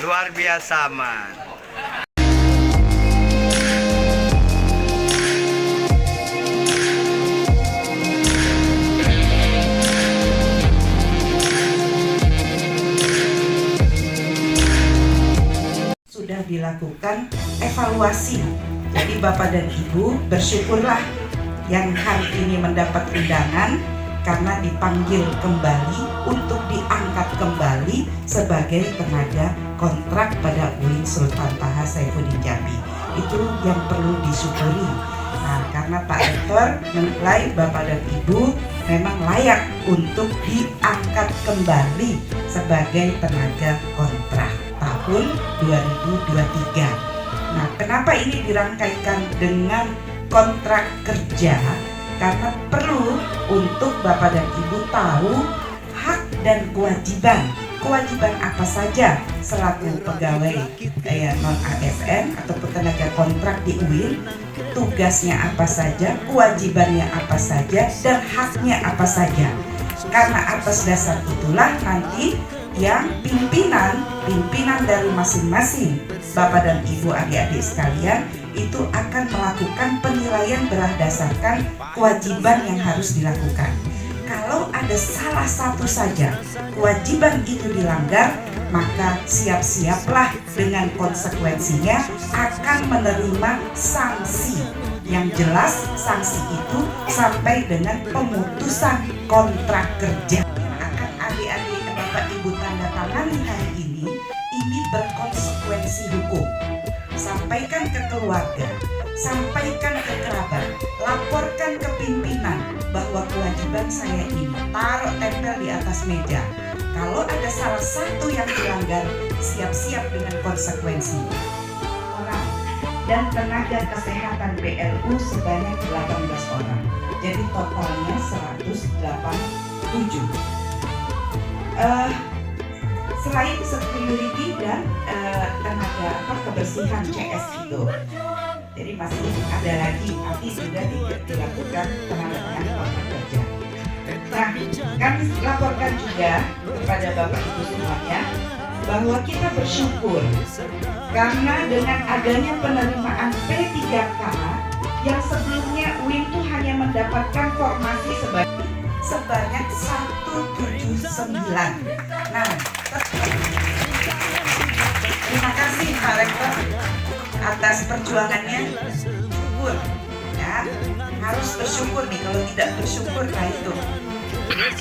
Luar biasa, Man. Sudah dilakukan evaluasi. Jadi Bapak dan Ibu bersyukurlah yang hari ini mendapat undangan karena dipanggil kembali untuk diangkat kembali sebagai tenaga kontrak pada UIN Sultan Taha Saifuddin Jambi. Itu yang perlu disyukuri. Nah, karena Pak Rektor menilai Bapak dan Ibu memang layak untuk diangkat kembali sebagai tenaga kontrak tahun 2023. Nah, kenapa ini dirangkaikan dengan kontrak kerja? Karena perlu untuk Bapak dan Ibu tahu hak dan kewajiban. Kewajiban apa saja selaku pegawai non ASN ataupun tenaga kontrak di UIN, tugasnya apa saja, kewajibannya apa saja, dan haknya apa saja. Karena atas dasar itulah nanti yang pimpinan dari masing-masing Bapak dan Ibu adik-adik sekalian itu akan melakukan penilaian berdasarkan kewajiban yang harus dilakukan. Kalau ada salah satu saja kewajiban itu dilanggar, maka siap-siaplah dengan konsekuensinya akan menerima sanksi. Yang jelas sanksi itu sampai dengan pemutusan kontrak kerja. Akan adik-adik Bapak Ibu tanda tangani hari ini berkonsekuensi hukum. Sampaikan ke keluarga, sampaikan ke kerabat, laporkan ke pimpinan bahwa kewajiban saya ini, taruh tempel di atas meja. Kalau ada salah satu yang dilanggar, siap-siap dengan konsekuensi. Orang dan tenaga kesehatan BLU sebanyak 18 orang. Jadi totalnya 187. Selain security dan tenaga kebersihan CS itu, jadi masih ada lagi nanti sudah dilakukan penandatanganan kontrak kerja. Nah, kami laporkan juga kepada Bapak Ibu semuanya bahwa kita bersyukur karena dengan adanya penerimaan P3K yang sebelumnya UIN itu hanya mendapatkan formasi sebanyak 179. Nah, terima kasih Pak Rektor atas perjuangannya. Syukur ya, harus bersyukur nih. Kalau tidak bersyukur, nah itu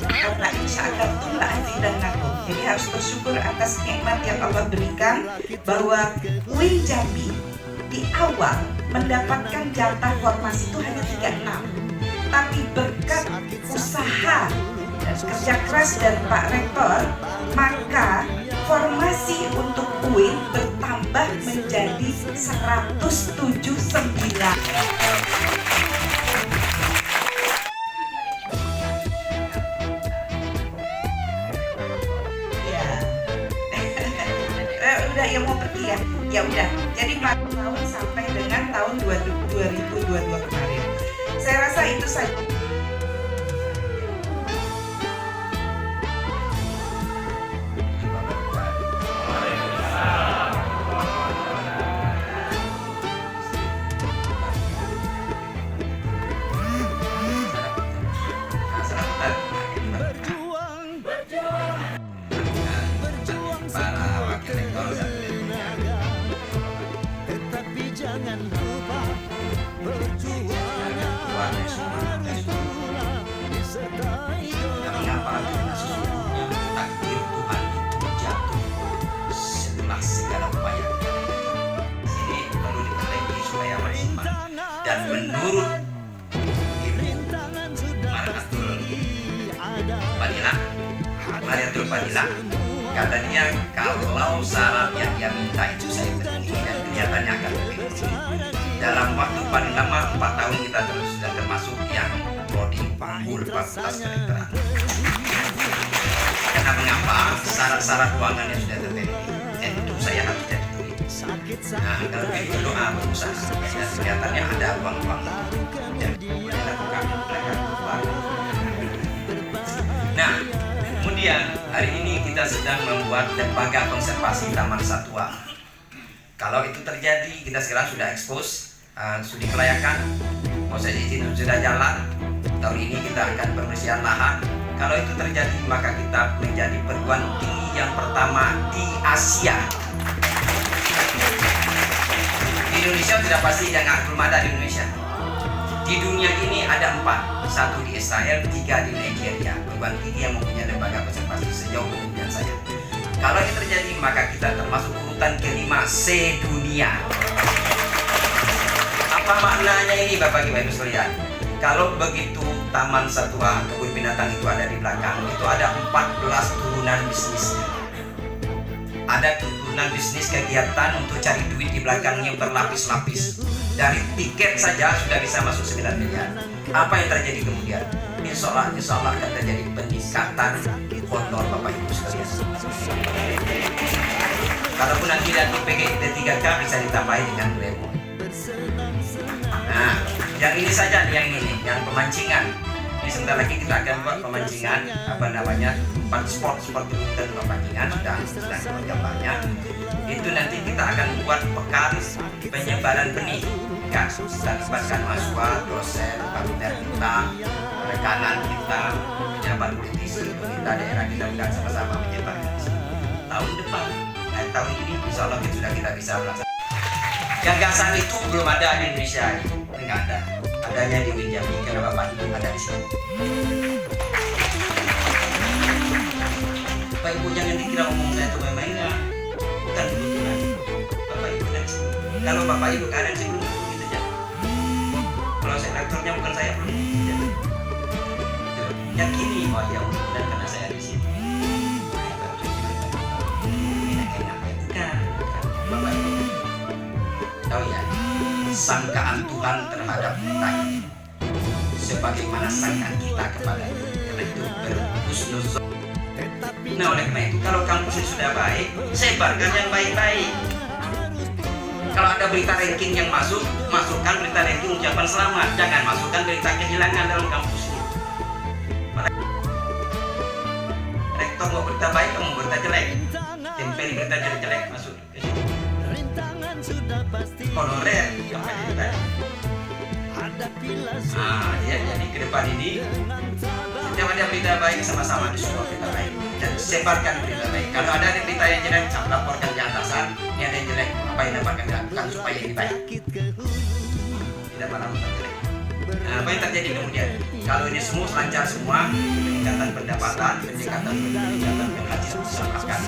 karena insya Allah itulah hati dan ngaku. Jadi harus bersyukur atas nikmat yang Allah berikan bahwa UIN Jambi di awal mendapatkan jatah formasi itu hanya 36, tapi berkat usaha dan kerja keras dari Pak Rektor, maka formasi untuk UIN bertambah menjadi 179. Udah yang mau pergi ya? Ya udah. Jadi 4 tahun sampai dengan tahun 2022 kemarin. Saya rasa itu saja. Jangan lupa perjuangan itulah disertai Mengapa? Karena sesungguhnya takdir Tuhan itu jatuh setelah segala upaya. Ini perlu diperbaiki supaya maksimal. Dan menurut Mariatul Fadila, katanya kalau syarat yang dia minta itu saya penuhi dan kelihatannya akan terpenuhi dalam waktu paling lama 4 tahun kita terus, dan termasuk yang prodi unggul fakultas kedokteran. Karena mengapa? Syarat-syarat keuangannya sudah terpenuhi, tentu saya harus jadi duit. Nah, kalau begitu doa berusaha, dan kelihatannya ada uang-uang yang boleh lakukan mereka keluar. Nah, kemudian hari ini kita kita sedang membuat lembaga konservasi Taman Satwa. Kalau itu terjadi, kita sekarang sudah expose, studi kelayakan, proses izin sudah jalan. Tahun ini kita akan pembersihan lahan. Kalau itu terjadi, maka kita menjadi perguruan tinggi yang pertama di Asia. Di Indonesia sudah pasti belum ada di Indonesia. Di dunia ini ada 4, 1 di Israel, 3 di Nigeria. Perguruan tinggi yang mempunyai lembaga konservasi sejauh penelitian saya. Kalau ini terjadi, maka kita termasuk urutan kelima sedunia. Apa maknanya ini Bapak Ibu sekalian? Kalau begitu Taman Satwa kebun binatang itu ada di belakang, itu ada 14 turunan bisnisnya. Ada turunan bisnis kegiatan untuk cari duit di belakangnya berlapis-lapis. Dari tiket saja sudah bisa masuk 9 miliar. Apa yang terjadi kemudian? Insya Allah akan terjadi peningkatan honor Bapak Ibu sekalian. Kalaupun nanti dari P3K bisa ditambahin dengan Bremo. Nah, yang ini saja yang pemancingan. Ini sebentar lagi kita akan buat pemancingan, tempat sport seperti hutan pemancingan sudah gambarnya. Itu nanti kita akan buat pekan penyebaran benih. Kita libatkan mahasiswa, dosen, partner kita, rekanan kita, pejabat politisi, pemerintah daerah kita sama-sama menyebarkan. Tahun depan, tahun ini insya Allah kita bisa melaksanakan. Gagasan itu belum ada di Indonesia, nggak ada. Adanya di Winjami karena Bapak Ibu ada di sini. Bapak Ibu jangan dikira ngomong saya itu main-mainnya, bukan kebetulan. Bapak Ibu dari sini. Kalau Bapak Ibu kadang sih belum gitu aja. Kalau saya rektornya bukan saya belum gitu aja. Yakini oh ya mudah karena saya di sini. Enak-enak bukan Bapak Ibu. Tahu ya, sangkaan Tuhan terhadap kita ini sebagaimana sangkaan kita kepada karena itu berhusnuzon. Nah oleh karena itu kalau kampus ini sudah baik, sebarkan yang baik-baik. Kalau ada berita ranking yang masukkan berita ranking ucapan selamat, jangan masukkan berita kehilangan dalam kampus ini. Rektor mau berita baik, kamu berita jelek, tempel berita jelek masuk ke sini. Honorer kampanye kita. Jadi ke depan ini setiap ada berita baik sama-sama disupport berita baik dan sebarkan berita baik. Kalau ada berita yang jelek, laporkan di atasan. Ini ada yang jelek, apa yang dapat kami lakukan supaya ini baik. Tidak malah-malah jelek. Nah, apa yang terjadi kemudian? Kalau ini semua lancar semua, peningkatan pendapatan, peningkatan penghasilan disampaikan.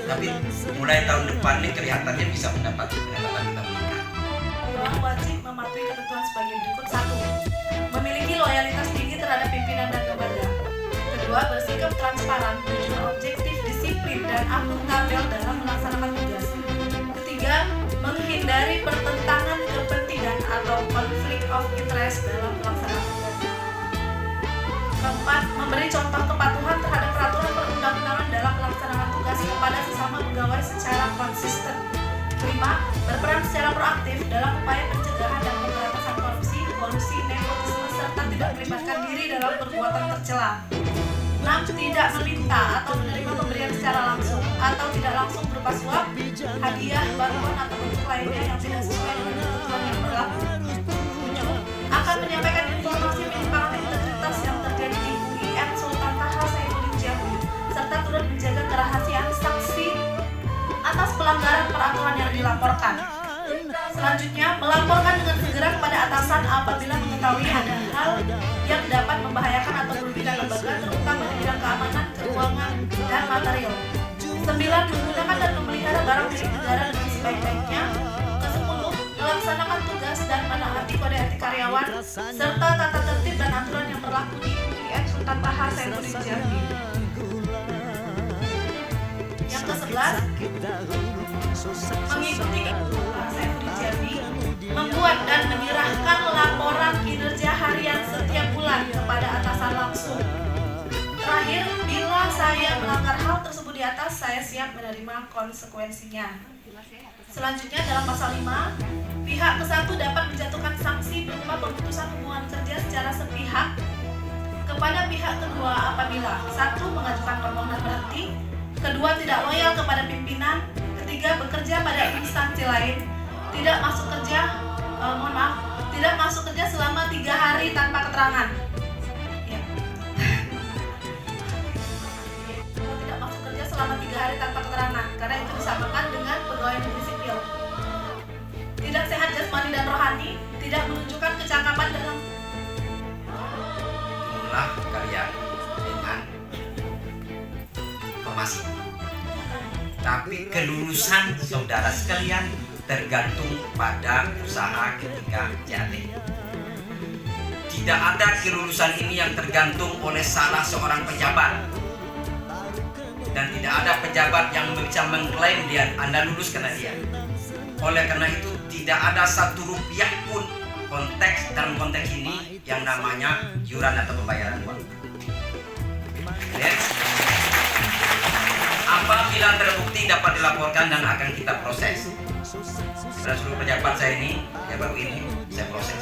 Tapi mulai tahun depan ini kelihatannya bisa mendapat pendapatan kita meningkat. Orang wajib mematuhi ketentuan sebagai berikut: 1. Memiliki loyalitas tinggi terhadap pimpinan dan lembaga. 2. Bersikap transparan, jujur, objektif, disiplin, dan akuntabel dalam melaksanakan tugas. 3. Menghindari pertentangan kepentingan atau konflik of interest dalam melaksanakan tugas. 4. Memberi contoh kepatuhan terhadap peraturan perundang-undangan dalam melaksanakan tugas kepada sesama pegawai secara konsisten. 5. Berperan secara proaktif dalam upaya pencegahan dan pemberantasan korupsi, kolusi, nepotisme, serta tidak melibatkan diri dalam perbuatan tercela. 6. Tidak meminta atau menerima pemberian secara langsung atau tidak langsung berupa suap, hadiah, bantuan atau bentuk lainnya yang tidak sesuai dengan ketentuan yang berlaku. 7. Akan menyampaikan informasi penyimpangan integritas yang terjadi di UIN Sultan Taha Saifuddin Jambi serta turut menjaga kerahasiaan saksi atas pelanggaran peraturan yang dilaporkan. Selanjutnya, melaporkan dengan segera kepada atasan apabila mengetahui ada hal yang dapat membahayakan atau merugikan lembaga, terutama di bidang keamanan, keuangan, dan material. 9. Menggunakan dan memelihara barang milik negara dengan sebaik-baiknya. 10. Melaksanakan tugas dan menaati kode etik karyawan serta tata tertib dan aturan yang berlaku di UIN Sultan Taha Saifuddin Jambi. Yang ke-11, mengikuti Saifuddin Jambi, membuat dan menyerahkan laporan kinerja harian setiap bulan kepada atasan langsung. Terakhir, bila saya melanggar hal tersebut di atas, saya siap menerima konsekuensinya. Selanjutnya dalam pasal 5, pihak ke-1 dapat menjatuhkan sanksi berupa pemutusan hubungan kerja secara sepihak kepada pihak kedua apabila 1. Mengajukan permohonan berhenti, 2. Tidak loyal kepada pimpinan, 3. Bekerja pada instansi lain, tidak masuk kerja selama 3 hari tanpa keterangan. Ya. Tidak masuk kerja selama 3 hari tanpa keterangan, karena itu disamakan dengan pegawai negeri sipil. Tidak sehat jasmani dan rohani, tidak menunjukkan kecakapan dalam Jumlah kalian dengan informasi. Tapi kelulusan saudara sekalian tergantung pada usaha ketika jadi. Tidak ada kelulusan ini yang tergantung oleh salah seorang pejabat. Dan tidak ada pejabat yang bisa mengklaim dia Anda lulus karena dia. Oleh karena itu tidak ada satu rupiah pun dalam konteks ini yang namanya iuran atau pembayaran uang. Apabila terbukti dapat dilaporkan dan akan kita proses. Pada seluruh pejabat saya ini, ya baru ini saya proses.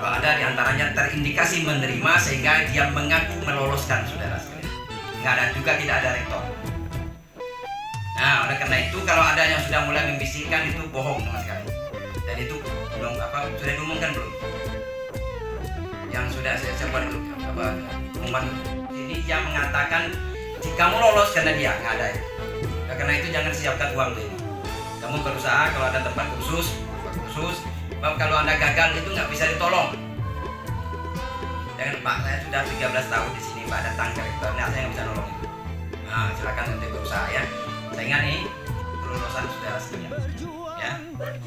Kalau ada diantaranya terindikasi menerima sehingga dia mengaku meloloskan saudara sekalian. Nggak ada juga tidak ada rektor. Nah, oleh karena itu kalau ada yang sudah mulai membisikkan itu bohong sama sekali. Dan itu belum sudah diumumkan belum? Yang sudah saya buat dulu pengumuman ini yang mengatakan jika kamu lolos karena dia nggak ada ya. Nah, karena itu jangan siapkan uang tuh ini. Kamu berusaha kalau ada tempat khusus, kalau Anda gagal itu nggak bisa ditolong. Jangan Pak, saya sudah 13 tahun di sini Pak, datang ke rektornya saya nggak bisa nolong itu. Nah, silakan nanti berusaha ya. Saya ingat nih kelulusan saudara sekalian. Ya,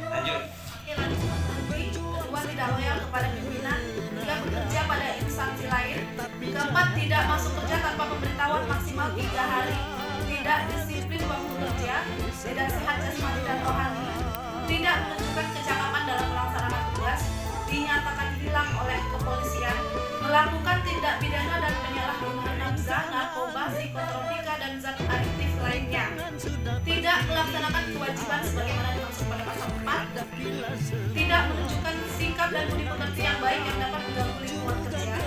lanjut. Kedua, tidak loyal kepada pimpinan, 3. Bekerja pada instansi lain, 4. Tidak masuk kerja tanpa pemberitahuan maksimal 3 hari, tidak disiplin waktu kerja, tidak sehat jasmani dan rohani, tidak menunjukkan kecakapan dalam melaksanakan tugas, dinyatakan hilang oleh kepolisian, melakukan tindak pidana dan penyalahgunaan zat narkoba, psikotropika dan zat adiktif lainnya, tidak melaksanakan kewajiban sebagaimana dimaksud pada pasal 4, tidak menunjukkan sikap dan budi pekerti yang baik yang dapat mengganggu lingkungan kerja,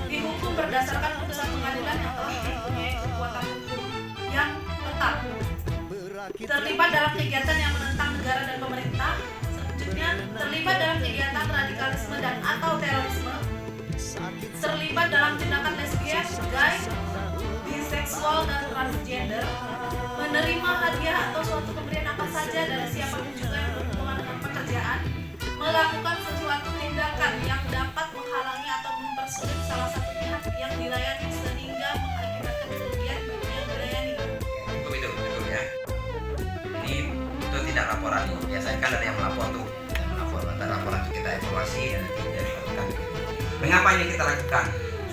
dihukum berdasarkan putusan pengadilan yang telah mempunyai kekuatan hukum yang tetap, terlibat dalam kegiatan yang menentang negara dan pemerintah, selanjutnya terlibat dalam kegiatan radikalisme dan atau terorisme, terlibat dalam tindakan lesbian, gay, biseksual dan transgender, menerima hadiah atau suatu pemberian apa saja dari siapapun juga yang berhubungan dengan pekerjaan, melakukan sesuatu tindakan yang dapat menghalangi atau mempersulit salah satu pihak yang dilayani sehingga mengakibatkan kerugian bagi yang dilayani. Betul ya. Ini itu tidak laporan ini. Biasanya kan ada yang melapor tuh, laporan itu kita evaluasi dan nanti kita lakukan. Mengapa ini kita lakukan?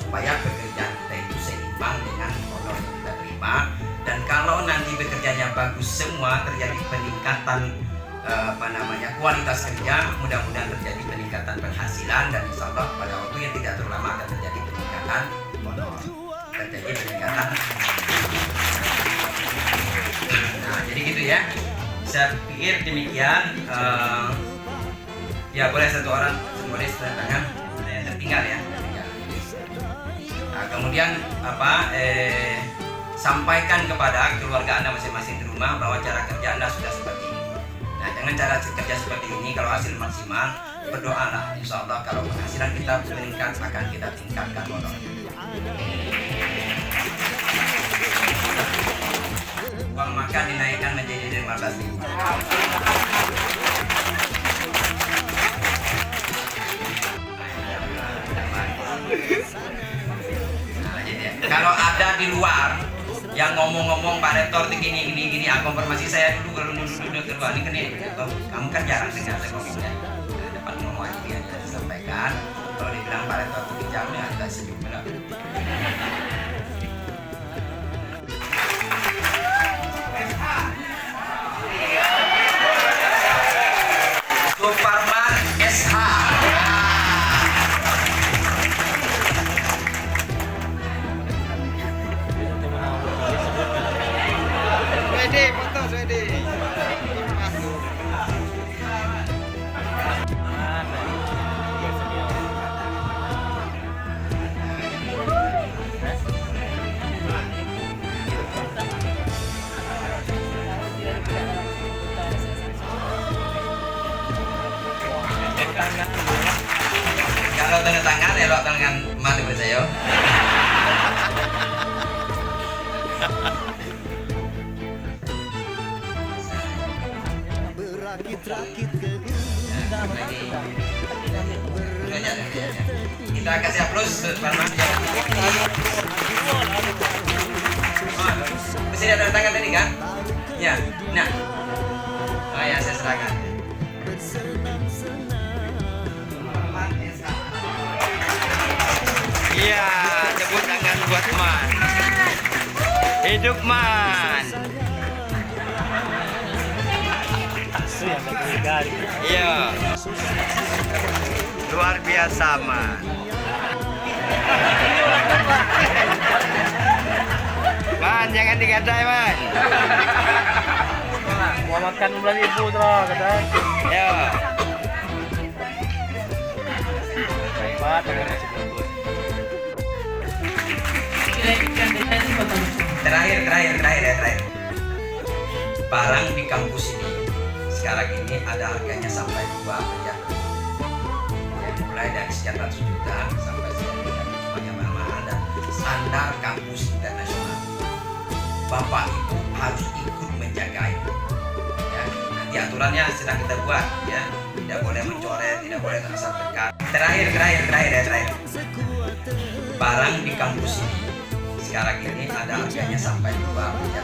Supaya pekerjaan kita itu seimbang dengan honor yang kita terima, dan kalau nanti bekerjanya bagus semua terjadi peningkatan kualitas kerja, mudah-mudahan terjadi peningkatan penghasilan, dan insya Allah pada waktu yang tidak terlalu lama akan terjadi peningkatan honor, terjadi peningkatan. Nah, jadi gitu ya. Saya pikir demikian. Ya boleh satu orang boleh tanda tangan, ada yang tertinggal ya. Nah, kemudian sampaikan kepada keluarga Anda masing-masing di rumah bahwa cara kerja Anda sudah seperti ini. Nah, dengan cara kerja seperti ini, kalau hasil maksimal, berdoalah. Insya Allah kalau penghasilan kita meningkat, akan kita tingkatkan honornya. Uang makan dinaikkan menjadi 15.000. Kalau ada di luar yang ngomong-ngomong Pak Rektor gini, konfirmasi saya dulu kalau dulu keluar ini kamu kan jarang dengar saya ngomongnya. Nah, dapat ngomong aja dia sampaikan. Kalau dibilang Pak Rektor itu jamnya agak sejuk benar. Suparman SH. Foto, yo. Berakit-rakit ke Kita kasih aplaus bersama. Mesti ada tanda tangan tadi kan? Ya, nah. Oh ya, saya serahkan. Iya, tepuk tangan buat Man. Hidup Man. Iya. Luar biasa Man. Man, jangan digadai Man. Mau makan 15.000 terus katanya. Ya. Hebat, masih bagus. Terakhir. Barang di kampus ini sekarang ini ada harganya sampai 2 miliar. Ya, mulai dari sekian ratus juta sampai sekian miliar. Semuanya mahal dan standar kampus internasional. Bapak Ibu harus ikut menjaga itu. Ya, nanti aturannya sedang kita buat. Ya, tidak boleh mencoret, tidak boleh tersampaikan. Terakhir. Barang di kampus ini sekarang ini ada harganya sampai 2 miliar. Ya,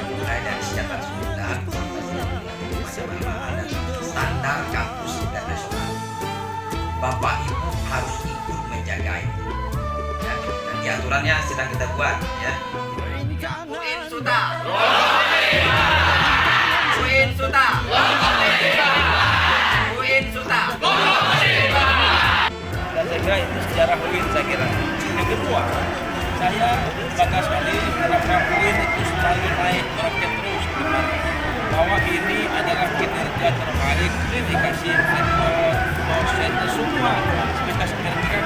mulai dari sekian ratus juta sampai sekian miliar. Semuanya mahal dan standar kampus internasional. Bapak Ibu harus ikut menjaga itu. Ya, nanti aturannya sedang kita buat. Ya. UIN Suta. UIN Suta. UIN Suta. Dan saya kira itu sejarah UIN saya kira. Yang kedua, saya bangga sekali karena UIN itu selalu naik meroket terus bahwa ini adalah kinerja terbaik, dedikasi rektor, dosen, semua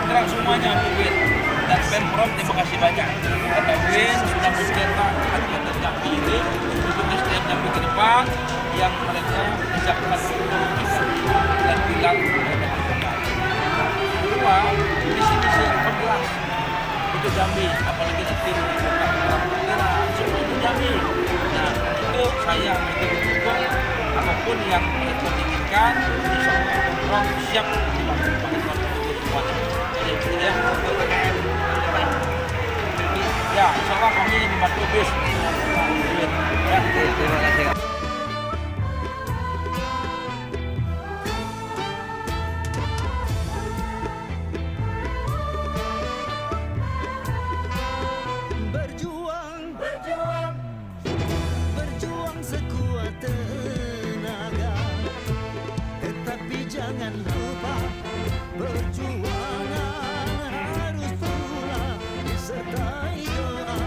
terang semuanya UIN. Dan Pemprov terima kasih banyak karena UIN sudah mencetak atlet yang pilih untuk SDM yang ke depan yang mereka bisa dan bilang kedua misi-misi yang bergelas untuk Jambi, apalagi nanti semua untuk Jambi. Nah itu saya mendukung apapun yang mereka inginkan, insya Allah Pemprov siap dibantu semuanya. Jadi ya, ya, insya Allah kami membantu bis. Ya, terima kasih. Berjuang sekuat tenaga, tetapi jangan lupa perjuangan harus pula disertai doa.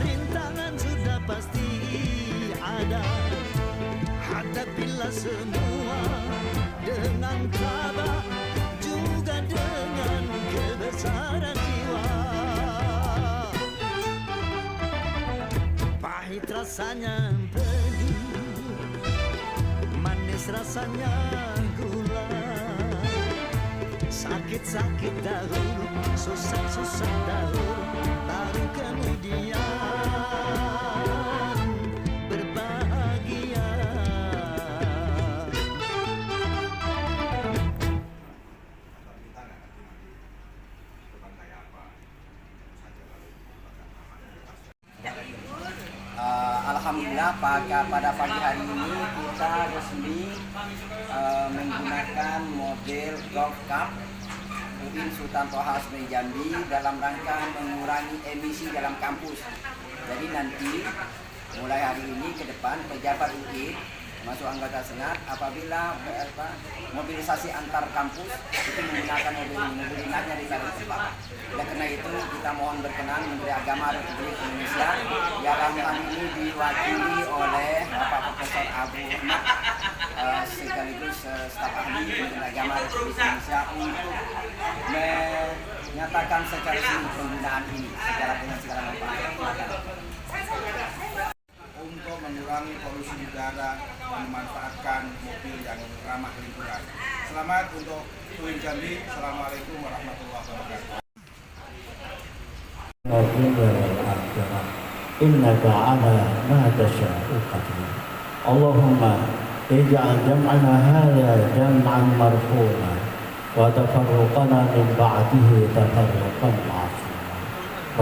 Rintangan sudah pasti ada. Hadapilah semua dengan tabah, juga dengan kebesaran jiwa. Pahit rasanya pedih, manis rasanya gula. Sakit-sakit dahulu, susah-susah dahulu, baru kemudian Alhamdulillah pada pagi hari ini kita resmi menggunakan model Golf Cup UIN Sultan Toha Hasmi Jambi dalam rangka mengurangi emisi dalam kampus. Jadi nanti mulai hari ini ke depan pejabat UIN masuk anggota senat apabila mobilisasi antar kampus itu menggunakan mobil dinasnya di satu tempat. Oleh karena itu kita mohon berkenan Menteri Agama Republik Indonesia yang dalam hal ini diwakili oleh Bapak Profesor Abu Ahmad sekaligus staf ahli Kementerian Agama Republik Indonesia untuk menyatakan secara resmi penggunaan ini dengan segala manfaat. Untuk mengurangi polusi udara dan memanfaatkan mobil yang ramah lingkungan. Selamat untuk UIN Jambi. Assalamualaikum warahmatullahi wabarakatuh. إنك على ما تشاء قدير اللهم اجعل جمعنا هذا جمعا مرحوما وتفرقنا من بعده تفرقا معصوما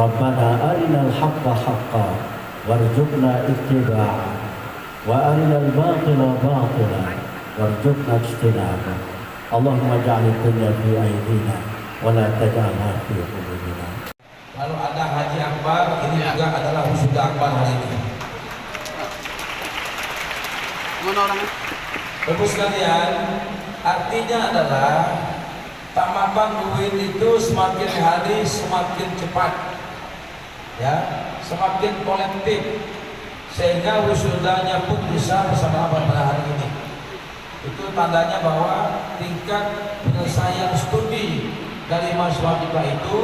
ربنا أرنا الحق حقا وارزقنا اتباعه وأرنا الباطل باطلا وارزقنا اجتنابه اللهم اجعل الدنيا في أيدينا ولا تجعلها في قلوبنا. Lalu ada Haji Akbar, ini juga adalah wisuda Akbar hari ini. Bapak sekalian, artinya adalah tahapan UIN itu semakin hari semakin cepat, ya, semakin kolektif, sehingga wisudanya pun bisa bersama-sama pada hari ini. Itu tandanya bahwa tingkat penyelesaian studi dari mahasiswa kita itu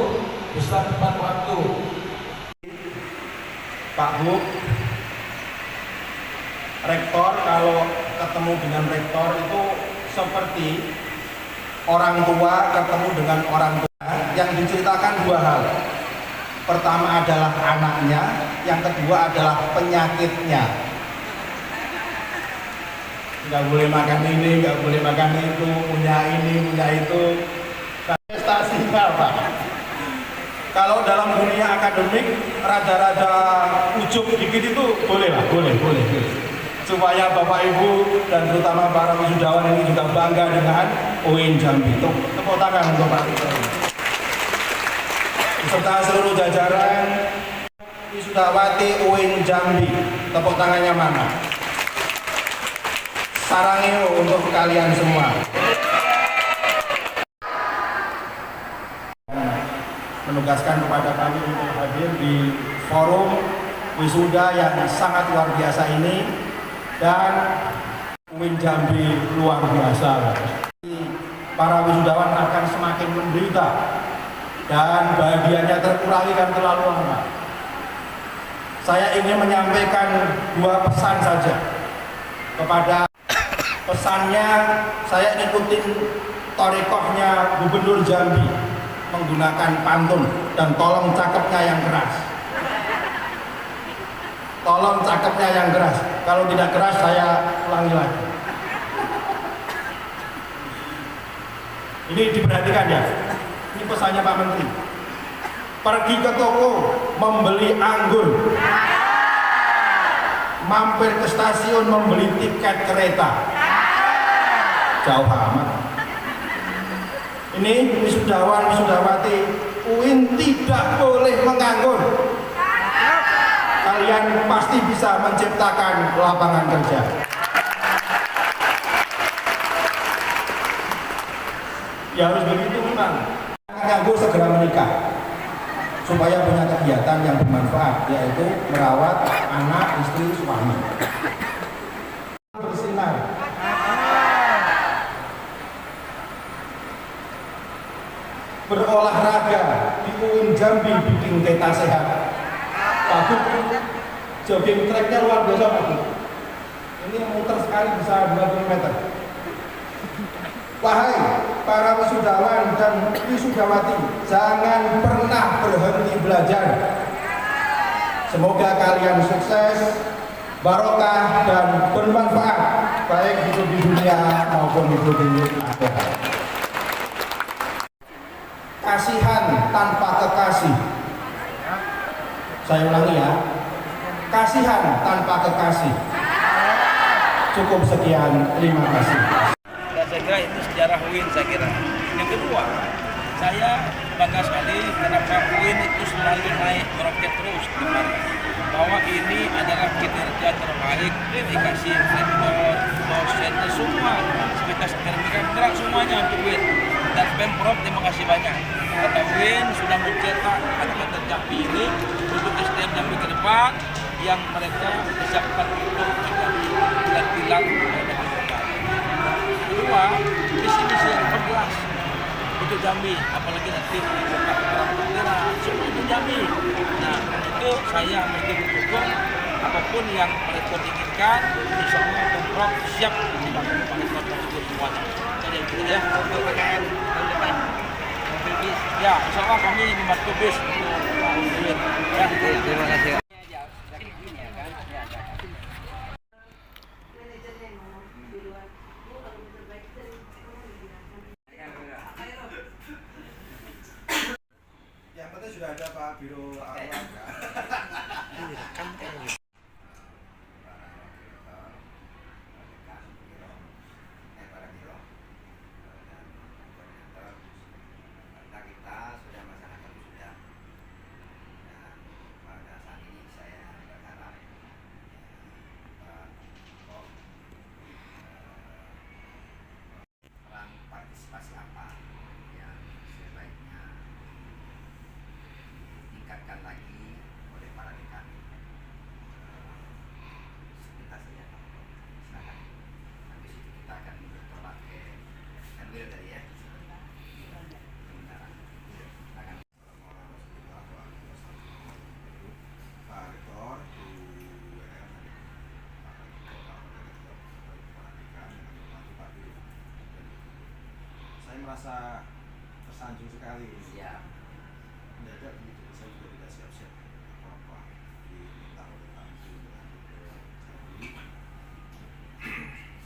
bisa tepat waktu. Pak Bu, rektor kalau ketemu dengan rektor itu seperti orang tua ketemu dengan orang tua. Yang diceritakan dua hal. Pertama adalah anaknya, yang kedua adalah penyakitnya. Nggak boleh makan ini, nggak boleh makan itu, punya ini, punya itu. Prestasinya apa? Kalau dalam dunia akademik rada-rada ujub dikit itu boleh lah, boleh. Supaya Bapak Ibu dan terutama para wisudawan ini juga bangga dengan UIN Jambi. Tepuk tangan untuk Pak Rektor. Beserta seluruh jajaran wisudawati UIN Jambi. Tepuk tangannya mana? Sarangnya untuk kalian semua. Menugaskan kepada kami untuk hadir di forum wisuda yang sangat luar biasa ini, dan UIN Jambi luar biasa. Para wisudawan akan semakin menderita dan bahagianya terkurangi kan terlalu lama. Saya ingin menyampaikan dua pesan saja. Kepada pesannya, saya ikutin thariqahnya Gubernur Jambi, menggunakan pantun, dan tolong cakepnya yang keras. Tolong cakepnya yang keras. Kalau tidak keras saya ulangi lagi. Ini diperhatikan ya. Ini pesannya Pak Menteri. Pergi ke toko membeli anggur, mampir ke stasiun membeli tiket kereta. Jauh amat. Ini wisudawan wisudawati UIN tidak boleh menganggur. Kalian pasti bisa menciptakan lapangan kerja. Ya harus begitu memang. Nganggur segera menikah supaya punya kegiatan yang bermanfaat, yaitu merawat anak, istri, suami. Bersinar. Berolahraga di UIN Jambi bikin kita sehat. Bagus, jogging tracknya luar biasa bagus. Ini muter sekali bisa 2 km. Wahai para wisudawan dan wisudawati, jangan pernah berhenti belajar. Semoga kalian sukses, barokah dan bermanfaat, baik hidup di dunia maupun hidup di akhirat. Kasihan tanpa kekasih. Saya ulangi ya. Kasihan tanpa kekasih. Cukup sekian, terima kasih. Saya kira itu sejarah UIN saya kira. Yang kedua, saya bangga sekali karena UIN itu selalu naik meroket terus kemarin. Bahwa ini adalah kinerja terbaik, dedikasi rektor, dosennya semua, sekitar gerak semuanya untuk UIN. Dan Pemprov terima kasih banyak. Karena UIN sudah mencetak atlet Jambi ini untuk SDM Jambi ke depan yang mereka siapkan untuk Jambi. untuk Jambi, apalagi nanti di kota bendera semua itu Jambi. Nah itu saya mesti mendukung apapun yang Pak Rektor inginkan, insya Allah Pemprov siap dibantu Pak Rektor tersebut semuanya. Jadi itu ya. Untuk PKN tahun depan mobil bis. Ya, insya Allah kami membantu bis untuk duit. Ya, Terima kasih. Yang penting sudah ada Pak Biro Awal. Partisipasi apa yang sebaiknya ditingkatkan lagi oleh para dekan. Sebentar saja Pak, silakan. Habis itu kita akan bertolak ke Kanwil tadi ya. Sebentar. Silakan. Pak Rektor, saya merasa tersanjung sekali. Siap. Mendadak begitu, saya juga tidak siap-siap apa-apa diminta oleh Pak Ibu dengan Jambi.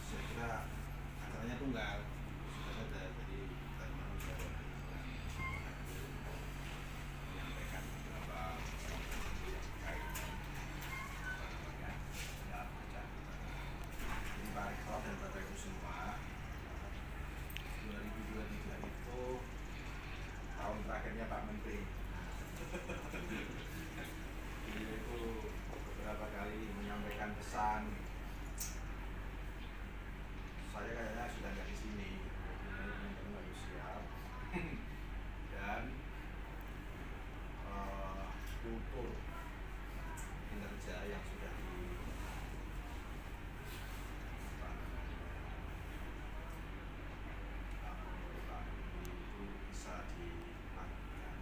Saya kira acaranya tunggal, sudah saja. Jadi kita manusia menyampaikan beberapa yang terkait ini Pak Rektor dan Bapak Ibu semua. 2023 itu tahun terakhirnya Pak Menteri. Beliau itu beberapa kali menyampaikan pesan. Saya kayaknya sudah nggak di sini, jadi teman-teman harus siap. Dan kultur kinerja yang sudah bisa dilakukan.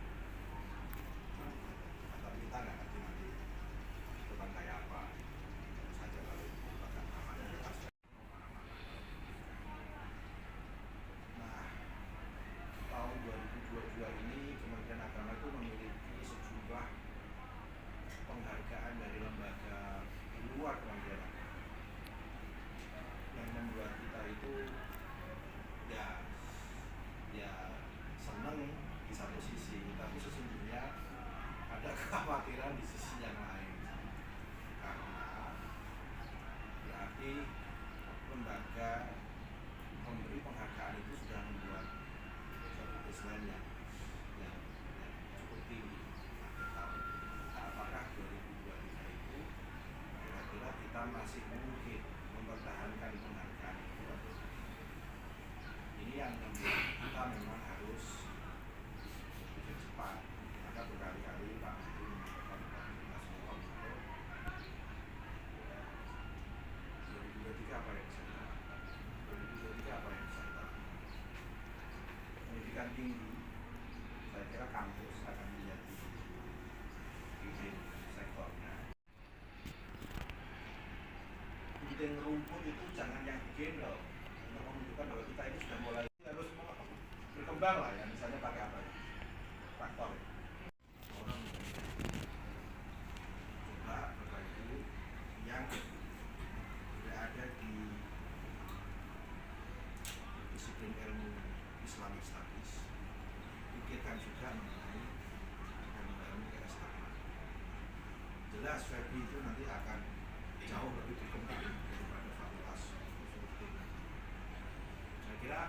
Tapi kita nggak ngerti nanti itu kan kayak apa. Tentu saja kalau bahkan namanya jelas. Nah, tahun 2022 ini Kementerian Agama itu memiliki sejumlah penghargaan dari lembaga di luar Kementerian Agama yang membuat kita itu ya senang di satu sisi, tapi sesungguhnya ada kekhawatiran di sisi yang lain, karena berarti lembaga memberi penghargaan itu sudah membuat suatu baseline yang cukup tinggi akhir tahun. Nah, apakah 2023 itu kira-kira kita masih mungkin mempertahankan penghargaan itu atau ini yang membuat kita memang harus berpikir cepat. Maka berkali-kali Pak Menteri menyampaikan kepada kita semua untuk 2023 apa yang bisa kita lakukan, 2023 apa yang bisa kita lakukan. Pendidikan tinggi, saya kira kampus akan menjadi izin sektornya. Bidding rumput itu jangan yang gendong, untuk menunjukkan bahwa kita ini sudah mulai harus berkembang lah ya, misalnya pakai apa ya? Traktor ya. Orang coba Bapak Ibu yang tidak ada di disiplin ilmu Islamic Studies, pikirkan juga mengenai ilmu keagamaan. Jelas Febri itu nanti akan jauh lebih berkembang daripada fakultas usul. Saya kira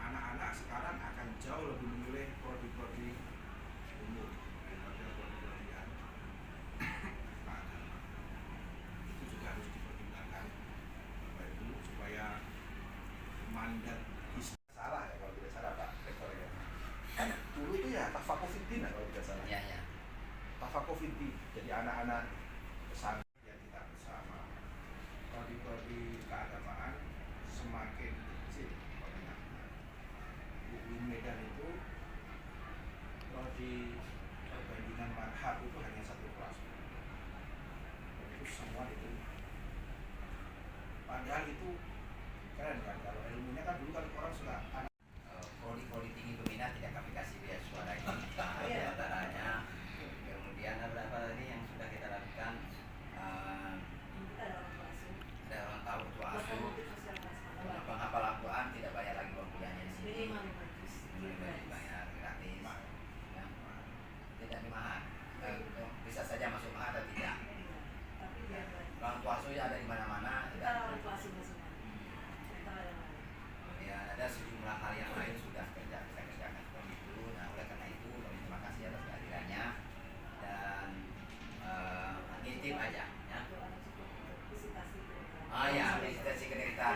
anak-anak sekarang akan jauh lebih memilih prodi-prodi umum daripada prodi-prodi yang keagamaan. Itu juga harus dipertimbangkan Bapak Ibu supaya mandat bisa salah ya, kalau tidak salah Pak Rektor ya. Dulu itu ya tafakufiddin kalau tidak salah. Ya, ya. Tafakufiddin. Jadi anak-anak pesan yang kita bersama prodi-prodi keagamaan semakin kecil peminat.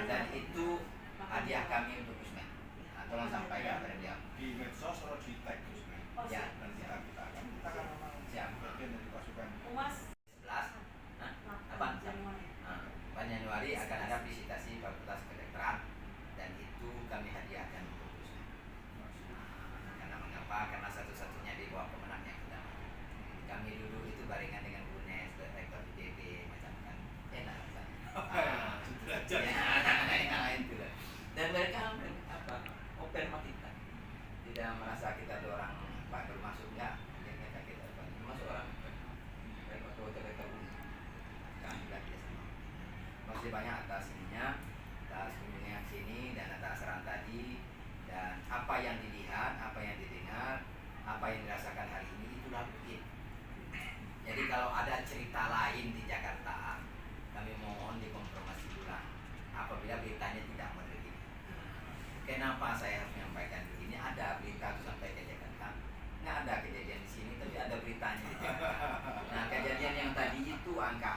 dan itu hadiah kami untuk Usman. Nah, tolong sampaikan kepada dia. Di medsos atau di tag Usman. Ya, Nanti kita akan siap. bagian dari pasukan. 11, nah, 8 Januari akan ada visitasi Fakultas Kedokteran dan itu kami hadiahkan untuk Usman. Karena mengapa? Karena satu-satunya di bawah pemenang yang kita. Kami duduk itu barengan dengan UNES, rektor ITB, macam kan enak rasanya. Dan mereka open mata kita, tidak merasa kita itu orang baru masuk ya, kita masuk orang rektor kami juga tidak sama. Masih banyak atas ininya, atas kunjungan sini dan atas saran tadi dan apa yang dilihat, apa yang didengar, apa yang dirasakan hari ini itulah bukit. Jadi kalau ada cerita lain di Jakarta, kami mohon dikonfirmasi ulang apabila beritanya tidak menerima. Kenapa saya harus menyampaikan begini? Ada berita itu sampai ke Jakarta, nggak ada kejadian di sini, tapi ada beritanya di Jakarta. Nah, kejadian yang tadi itu angka